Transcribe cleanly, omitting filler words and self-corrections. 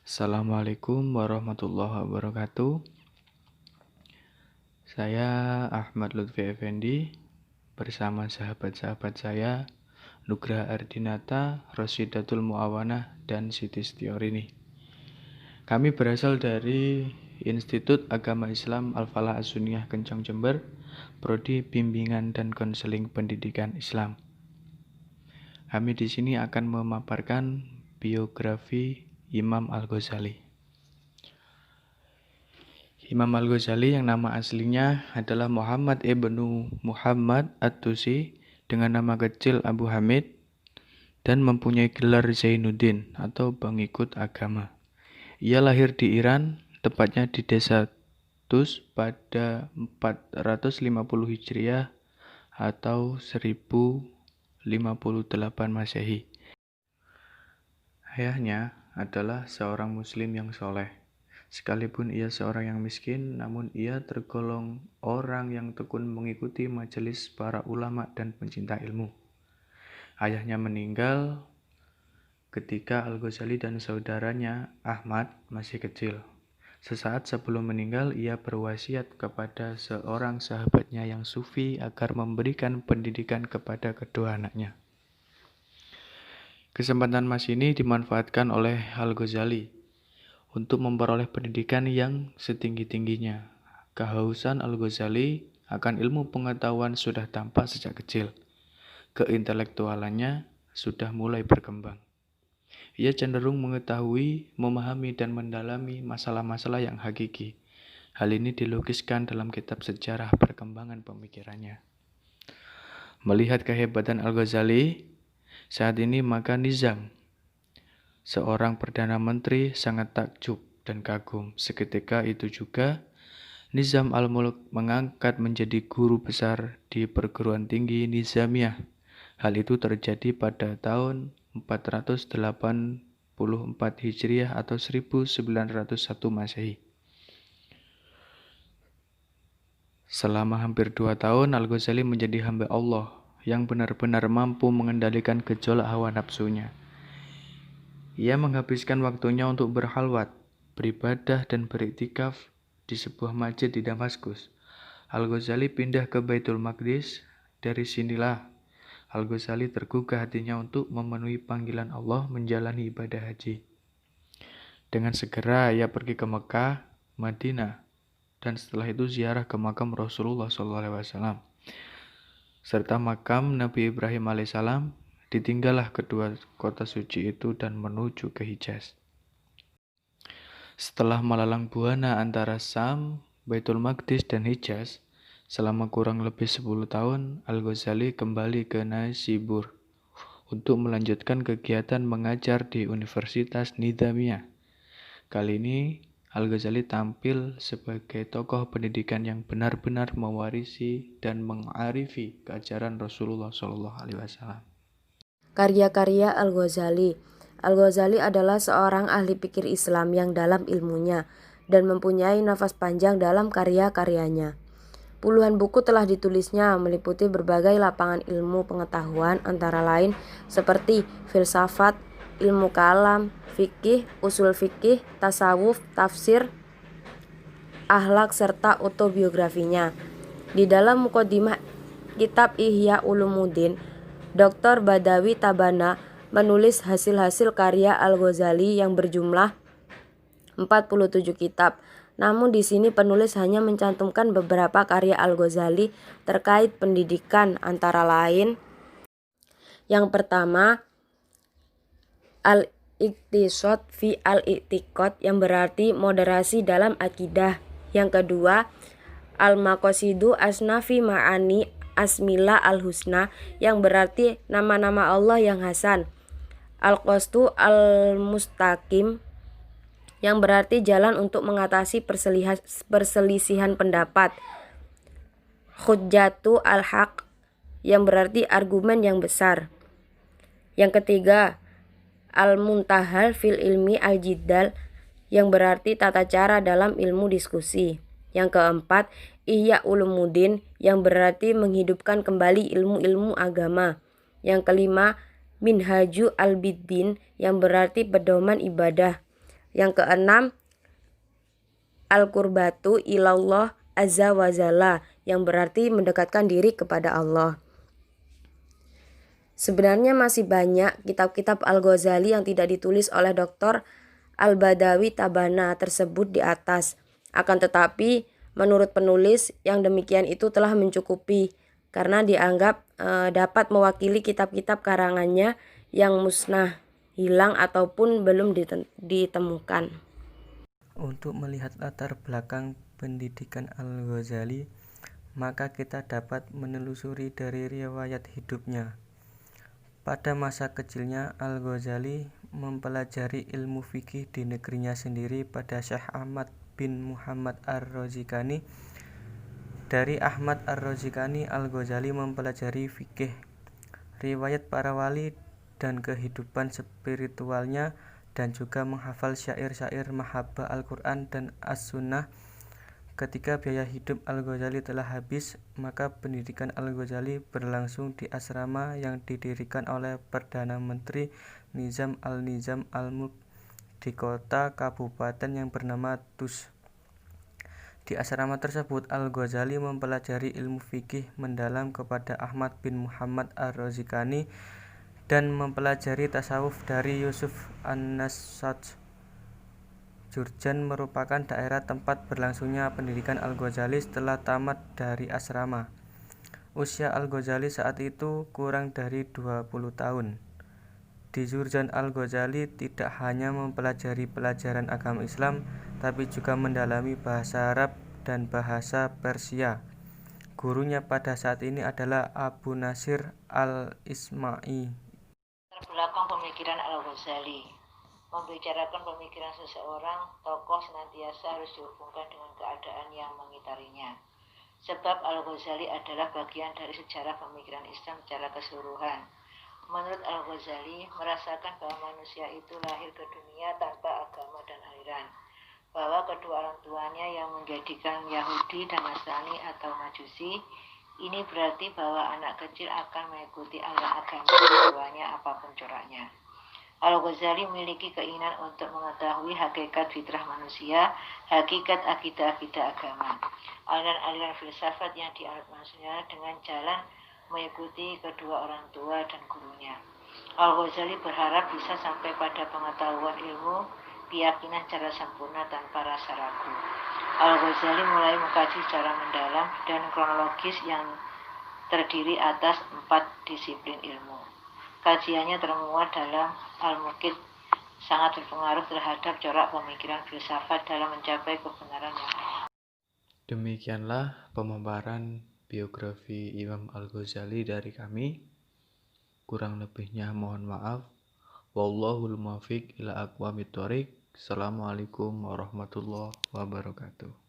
Assalamualaikum warahmatullahi wabarakatuh. Saya Ahmad Lutfi Effendi bersama sahabat-sahabat saya Nugraha Ardinata, Rosidatul Muawanah, dan Siti Stiorini. Kami berasal dari Institut Agama Islam Al-Falah As-Sunniyah Kencang Jember, Prodi Bimbingan dan Konseling Pendidikan Islam. Kami di sini akan memaparkan biografi Imam Al-Ghazali. Imam Al-Ghazali yang nama aslinya adalah Muhammad ibnu Muhammad At-Tusi dengan nama kecil Abu Hamid dan mempunyai gelar Zainuddin atau pengikut agama. Ia lahir di Iran, tepatnya di desa Tus pada 450 Hijriah atau 1058 Masehi. Ayahnya adalah seorang muslim yang soleh. Sekalipun ia seorang yang miskin, namun ia tergolong orang yang tekun mengikuti majelis para ulama dan pencinta ilmu. Ayahnya meninggal ketika Al-Ghazali dan saudaranya Ahmad masih kecil. Sesaat sebelum meninggal, ia berwasiat kepada seorang sahabatnya yang sufi agar memberikan pendidikan kepada kedua anaknya. Kesempatan emas ini dimanfaatkan oleh Al-Ghazali untuk memperoleh pendidikan yang setinggi-tingginya. Kehausan Al-Ghazali akan ilmu pengetahuan sudah tampak sejak kecil. Keintelektualannya sudah mulai berkembang. Ia cenderung mengetahui, memahami, dan mendalami masalah-masalah yang hakiki. Hal ini dilukiskan dalam kitab sejarah perkembangan pemikirannya. Melihat kehebatan Al-Ghazali saat ini, maka Nizam, seorang Perdana Menteri, sangat takjub dan kagum. Seketika itu juga, Nizam Al-Mulk mengangkat menjadi guru besar di perguruan tinggi Nizamiyah. Hal itu terjadi pada tahun 484 Hijriah atau 1901 Masehi. Selama hampir 2 tahun, Al-Ghazali menjadi hamba Allah yang benar-benar mampu mengendalikan gejolak hawa nafsunya. Ia menghabiskan waktunya untuk berhalwat, beribadah, dan beriktikaf di sebuah masjid di Damaskus. Al-Ghazali pindah ke Baitul Maqdis. Dari sinilah Al-Ghazali tergugah hatinya untuk memenuhi panggilan Allah menjalani ibadah haji. Dengan segera ia pergi ke Mekah, Madinah, dan setelah itu ziarah ke makam Rasulullah SAW serta makam Nabi Ibrahim alaihissalam. Ditinggallah kedua kota suci itu dan menuju ke Hijaz. Setelah melalang buana antara Sam, Baitul Maqdis, dan Hijaz, selama kurang lebih 10 tahun, Al-Ghazali kembali ke Naisibur untuk melanjutkan kegiatan mengajar di Universitas Nizamiyah. Kali ini, Al-Ghazali tampil sebagai tokoh pendidikan yang benar-benar mewarisi dan mengarifi keajaran Rasulullah SAW. Karya-karya Al-Ghazali. Al-Ghazali adalah seorang ahli pikir Islam yang dalam ilmunya dan mempunyai nafas panjang dalam karya-karyanya. Puluhan buku telah ditulisnya meliputi berbagai lapangan ilmu pengetahuan antara lain seperti filsafat, ilmu kalam, fikih, usul fikih, tasawuf, tafsir, akhlak, serta autobiografinya. Di dalam muqaddimah kitab Ihya Ulumuddin, Dr. Badawi Tabana menulis hasil-hasil karya Al-Ghazali yang berjumlah 47 kitab. Namun di sini penulis hanya mencantumkan beberapa karya Al-Ghazali terkait pendidikan, antara lain yang pertama Al-Iqtisad fi Al-I'tiqad yang berarti moderasi dalam akidah. Yang kedua Al-Maqasidu Asnafi Ma'ani Asmillah Al-Husna yang berarti nama-nama Allah yang hasan. Al-Qasdu Al-Mustaqim yang berarti jalan untuk mengatasi perselisihan pendapat. Hujjatu al-Haq yang berarti argumen yang besar. Yang ketiga, Al-Muntahal fil ilmi al-Jiddal yang berarti tata cara dalam ilmu diskusi. Yang keempat, Ihya Ulumuddin yang berarti menghidupkan kembali ilmu-ilmu agama. Yang kelima, Minhaju al-Biddin yang berarti pedoman ibadah. Yang keenam, al-qurbatu ilallah azza wa jalla, yang berarti mendekatkan diri kepada Allah. Sebenarnya masih banyak kitab-kitab Al-Ghazali yang tidak ditulis oleh Dr. Al-Badawi Tabana tersebut di atas. Akan tetapi, menurut penulis, yang demikian itu telah mencukupi karena dianggap dapat mewakili kitab-kitab karangannya yang musnah, hilang ataupun belum ditemukan. Untuk melihat latar belakang pendidikan Al-Ghazali, maka kita dapat menelusuri dari riwayat hidupnya. Pada masa kecilnya, Al-Ghazali mempelajari ilmu fikih di negerinya sendiri pada Syekh Ahmad bin Muhammad Ar-Rozikani. Dari Ahmad Ar-Rozikani, Al-Ghazali mempelajari fikih, riwayat para wali dan kehidupan spiritualnya, dan juga menghafal syair-syair mahabbah Al-Quran dan As-Sunnah. Ketika biaya hidup Al-Ghazali telah habis, maka pendidikan Al-Ghazali berlangsung di asrama yang didirikan oleh Perdana Menteri Nizam al-Nizam al-Mulk di kota kabupaten yang bernama Tus. Di asrama tersebut, Al-Ghazali mempelajari ilmu fikih mendalam kepada Ahmad bin Muhammad Ar-Rozikani dan mempelajari tasawuf dari Yusuf An-Nasaj. Jurjan merupakan daerah tempat berlangsungnya pendidikan Al-Ghazali setelah tamat dari asrama. Usia Al-Ghazali saat itu kurang dari 20 tahun. Di Jurjan, Al-Ghazali tidak hanya mempelajari pelajaran agama Islam, tapi juga mendalami bahasa Arab dan bahasa Persia. Gurunya pada saat ini adalah Abu Nasir al-Isma'i. Terbelakang pemikiran Al-Ghazali. Membicarakan pemikiran seseorang, tokoh senantiasa harus dihubungkan dengan keadaan yang mengitarinya. Sebab Al-Ghazali adalah bagian dari sejarah pemikiran Islam secara keseluruhan. Menurut Al-Ghazali, merasakan bahwa manusia itu lahir ke dunia tanpa agama dan aliran, bahwa kedua orang tuanya yang menjadikan Yahudi dan Nasrani atau Majusi, ini berarti bahwa anak kecil akan mengikuti agama keduanya apapun coraknya. Al-Ghazali memiliki keinginan untuk mengetahui hakikat fitrah manusia, hakikat akidah-akidah agama, aliran-aliran filsafat yang dianut manusia dengan jalan mengikuti kedua orang tua dan gurunya. Al-Ghazali berharap bisa sampai pada pengetahuan ilmu, keyakinan secara sempurna tanpa rasa ragu. Al-Ghazali mulai mengkaji secara mendalam dan kronologis yang terdiri atas 4 disiplin ilmu. Kajiannya termuat dalam Al-Muqid, sangat berpengaruh terhadap corak pemikiran filsafat dalam mencapai kebenaran yang ada. Demikianlah pemaparan biografi Imam Al-Ghazali dari kami. Kurang lebihnya mohon maaf. Wallahul muwaffiq ila aqwamit thoriq. Assalamualaikum warahmatullahi wabarakatuh.